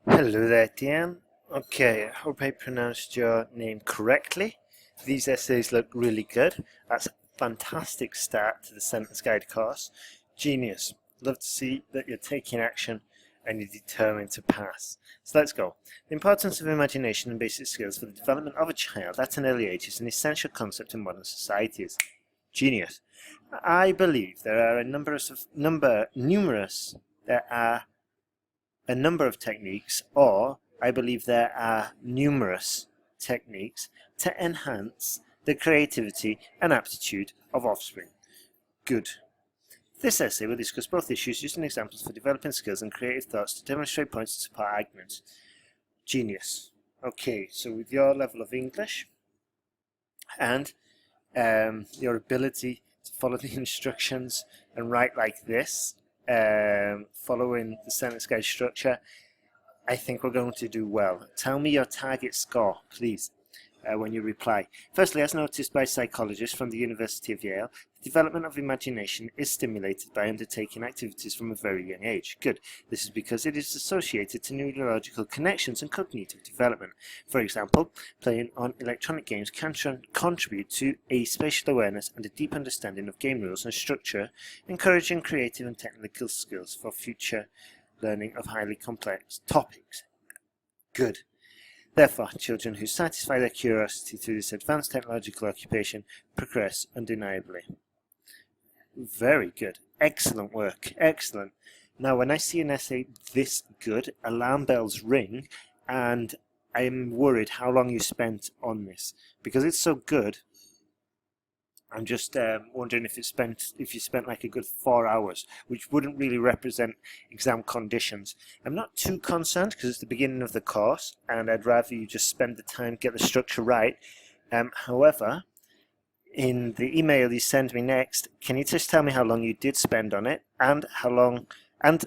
Hello there, Etienne. Okay, I hope I pronounced your name correctly. These essays look really good. That's a fantastic start to the sentence guide course. Genius. Love to see that you're taking action and you're determined to pass. So let's go. The importance of imagination and basic skills for the development of a child at an early age is an essential concept in modern societies. Genius. I believe there are a number of techniques, or I believe there are numerous techniques to enhance the creativity and aptitude of offspring. Good. This essay will discuss both issues using examples for developing skills and creative thoughts to demonstrate points and support arguments. Genius. Okay, so with your level of English and your ability to follow the instructions and write like this, following the sentence guide structure, I think we're going to do well. Tell me your target score, please, when you reply. Firstly, as noticed by psychologists from the University of Yale, the development of imagination is stimulated by undertaking activities from a very young age. Good. This is because it is associated to neurological connections and cognitive development. For example, playing on electronic games can contribute to a spatial awareness and a deep understanding of game rules and structure, encouraging creative and technical skills for future learning of highly complex topics. Good. Therefore, children who satisfy their curiosity through this advanced technological occupation progress undeniably. Very good. Excellent work. Excellent. Now, when I see an essay this good, alarm bells ring, and I'm worried how long you spent on this. Because it's so good, I'm just wondering if you spent like a good 4 hours, which wouldn't really represent exam conditions. I'm not too concerned because it's the beginning of the course, and I'd rather you just spend the time, get the structure right. However, in the email you send me next, can you just tell me how long you did spend on it, and how long, and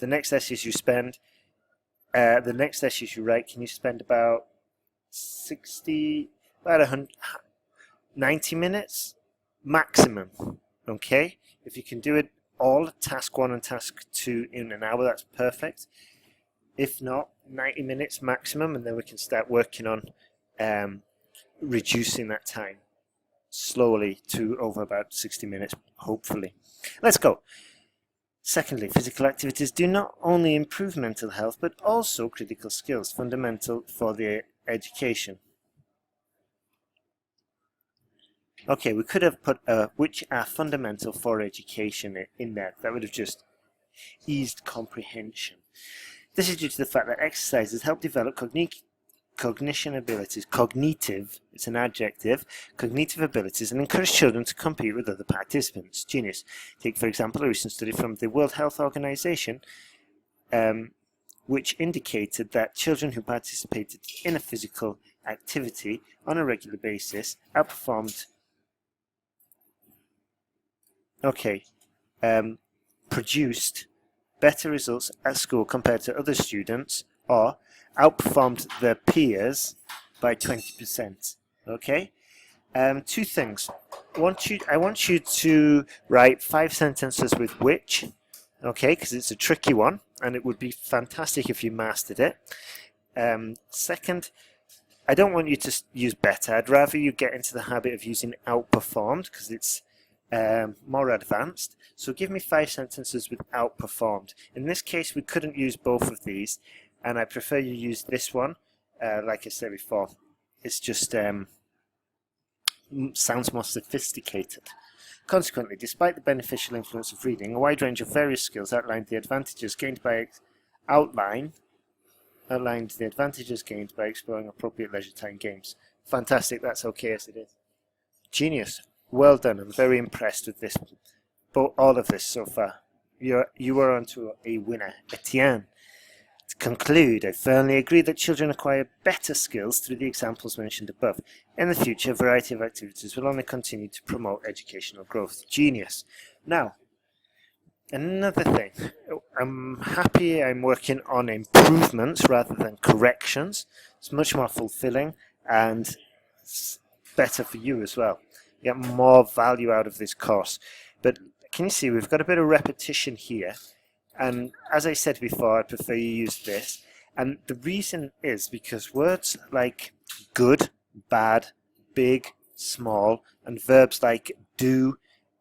the next essays you spend, the next essays you write, can you spend about 100, 90 minutes maximum, okay? If you can do it all, task 1 and task 2 in an hour, that's perfect. If not, 90 minutes maximum, and then we can start working on reducing that time slowly to over about 60 minutes, hopefully. Let's go. Secondly, physical activities do not only improve mental health, but also critical skills, fundamental for their education. Okay, we could have put which are fundamental for education in there. That would have just eased comprehension. This is due to the fact that exercises help develop cognition abilities, cognitive, it's an adjective, cognitive abilities, and encourage children to compete with other participants. Genius. Take, for example, a recent study from the World Health Organization, which indicated that children who participated in a physical activity on a regular basis outperformed produced better results at school compared to other students, or outperformed their peers by 20%. Okay? Two things. I want you to write 5 sentences with which, okay, because it's a tricky one, and it would be fantastic if you mastered it. Second, I don't want you to use better. I'd rather you get into the habit of using outperformed, because it's more advanced. So give me 5 sentences with outperformed. In this case, we couldn't use both of these, and I prefer you use this one. Like I said before, it's just sounds more sophisticated. Consequently, despite the beneficial influence of reading, a wide range of various skills outlined the advantages gained by exploring appropriate leisure time games. Fantastic, that's okay as it is. Genius. Well done. I'm very impressed with this. All of this so far. You are onto a winner. Etienne. To conclude, I firmly agree that children acquire better skills through the examples mentioned above. In the future, a variety of activities will only continue to promote educational growth. Genius. Now, another thing. I'm happy I'm working on improvements rather than corrections. It's much more fulfilling and it's better for you as well. You get more value out of this course. But can you see we've got a bit of repetition here, And as I said before, I prefer you use this. And the reason is because words like good, bad, big, small, and verbs like do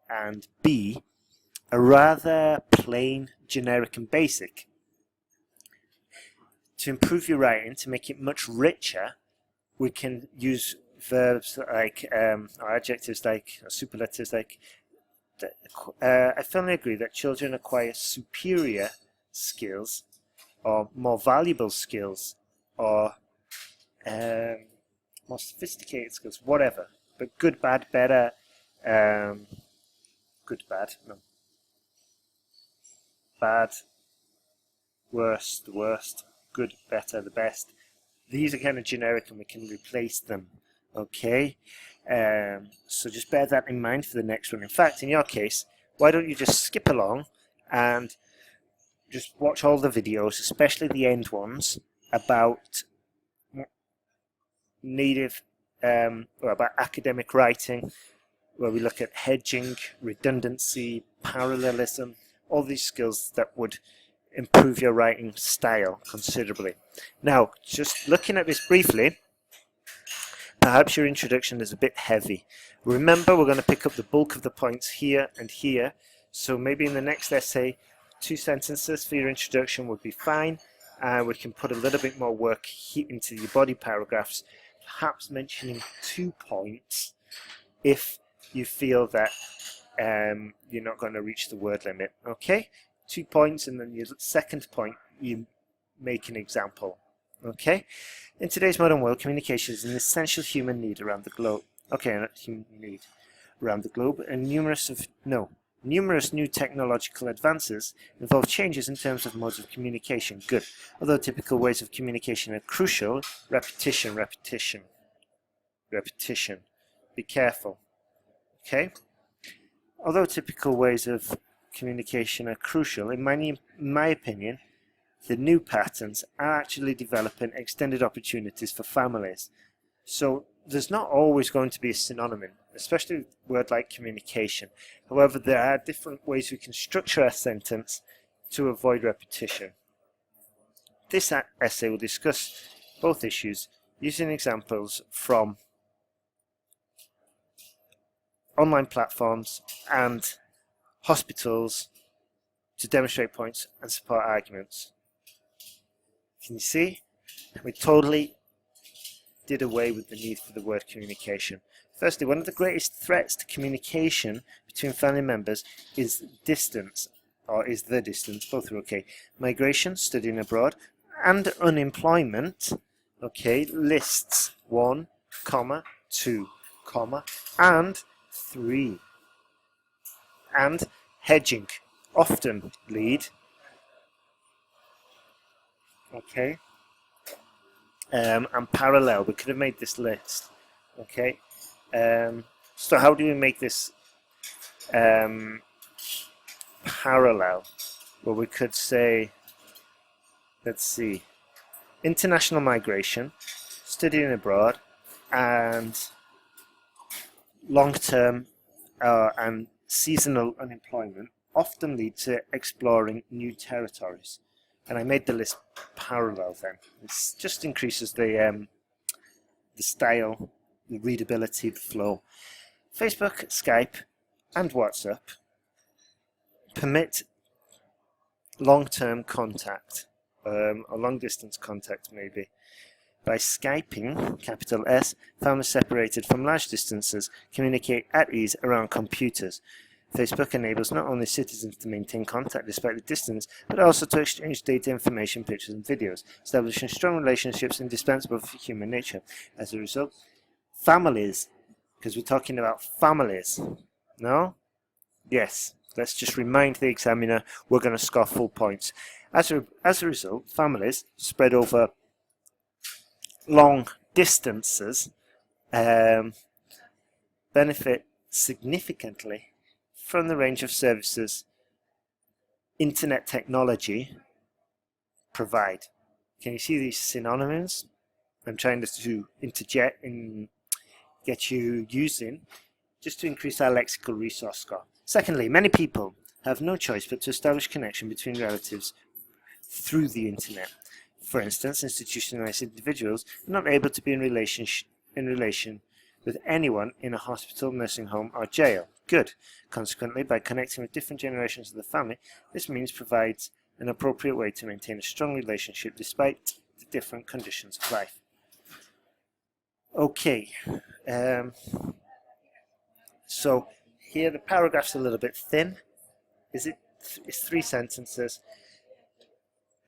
and be are rather plain, generic, and basic. To improve your writing, to make it much richer, we can use verbs like, or adjectives like, or superlatives like, I firmly agree that children acquire superior skills or more valuable skills or more sophisticated skills, whatever. But good, bad, better, good, bad, no. Bad, worst, the worst, good, better, the best. These are kind of generic and we can replace them, okay? So just bear that in mind for the next one. In fact, in your case, why don't you just skip along and just watch all the videos, especially the end ones, about native, or about academic writing, where we look at hedging, redundancy, parallelism, all these skills that would improve your writing style considerably. Now, just looking at this briefly, perhaps your introduction is a bit heavy. Remember, we're going to pick up the bulk of the points here and here, so maybe in the next essay, 2 sentences for your introduction would be fine. We can put a little bit more work into your body paragraphs, perhaps mentioning 2 points if you feel that you're not going to reach the word limit. Okay, 2 points, and then your second point you make an example. Okay, in today's modern world, communication is an essential human need around the globe. Okay, not human need around the globe, and numerous new technological advances involve changes in terms of modes of communication. Good. Although typical ways of communication are crucial, repetition. Be careful. Okay? Although typical ways of communication are crucial, in my opinion, the new patterns are actually developing extended opportunities for families. So there's not always going to be a synonym, especially with a word like communication. However, there are different ways we can structure a sentence to avoid repetition. This essay will discuss both issues using examples from online platforms and hospitals to demonstrate points and support arguments. Can you see? We totally did away with the need for the word communication. Firstly, one of the greatest threats to communication between family members is distance, or is the distance, both are okay. Migration, studying abroad, and unemployment, okay, lists 1, 2, and 3. And hedging often lead, okay, and parallel. We could have made this list, okay. So how do we make this parallel? Well, we could say, let's see, international migration, studying abroad, and long-term and seasonal unemployment often lead to exploring new territories. And I made the list parallel then. It just increases the style, the readability, the flow. Facebook, Skype, and WhatsApp permit long-term contact, or long-distance contact maybe. By Skyping, capital S, families separated from large distances communicate at ease around computers. Facebook enables not only citizens to maintain contact despite the distance, but also to exchange data, information, pictures, and videos, establishing strong relationships indispensable for human nature. As a result, families, because we're talking about families, no? Yes, let's just remind the examiner we're going to score full points. As a result, families spread over long distances benefit significantly from the range of services internet technology provide. Can you see these synonyms I'm trying to interject and get you using just to increase our lexical resource score? Secondly, many people have no choice but to establish connection between relatives through the internet. For instance, institutionalized individuals are not able to be in relation with anyone in a hospital, nursing home, or jail. Good. Consequently, by connecting with different generations of the family, this means provides an appropriate way to maintain a strong relationship despite the different conditions of life. Okay, so here the paragraph's a little bit thin. It's 3 sentences.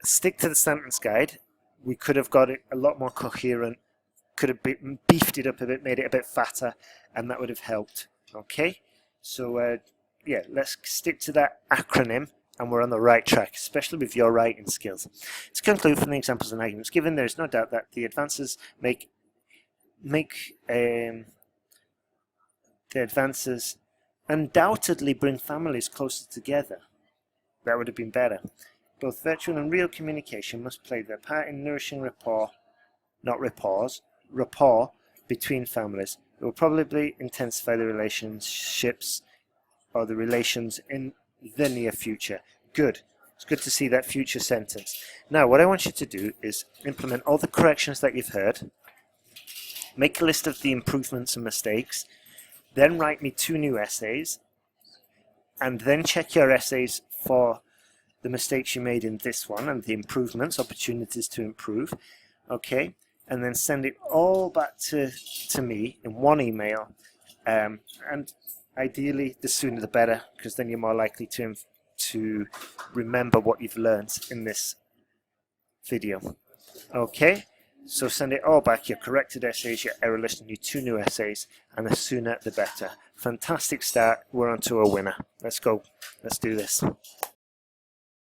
Stick to the sentence guide. We could have got it a lot more coherent, could have beefed it up a bit, made it a bit fatter, and that would have helped. Okay, so yeah, let's stick to that acronym, and we're on the right track, especially with your writing skills. To conclude from the examples and arguments given, there is no doubt that the advances undoubtedly bring families closer together. That would have been better. Both virtual and real communication must play their part in nourishing rapport between families. It will probably intensify the relationships or the relations in the near future. Good. It's good to see that future sentence. Now, what I want you to do is implement all the corrections that you've heard, make a list of the improvements and mistakes, then write me 2 new essays, and then check your essays for the mistakes you made in this one and the improvements, opportunities to improve. Okay, and then send it all back to me in one email, and ideally the sooner the better, because then you're more likely to remember what you've learned in this video. Okay, so send it all back, your corrected essays, your error list, and your 2 new essays, and the sooner the better. Fantastic start. We're on to a winner. Let's go. Let's do this.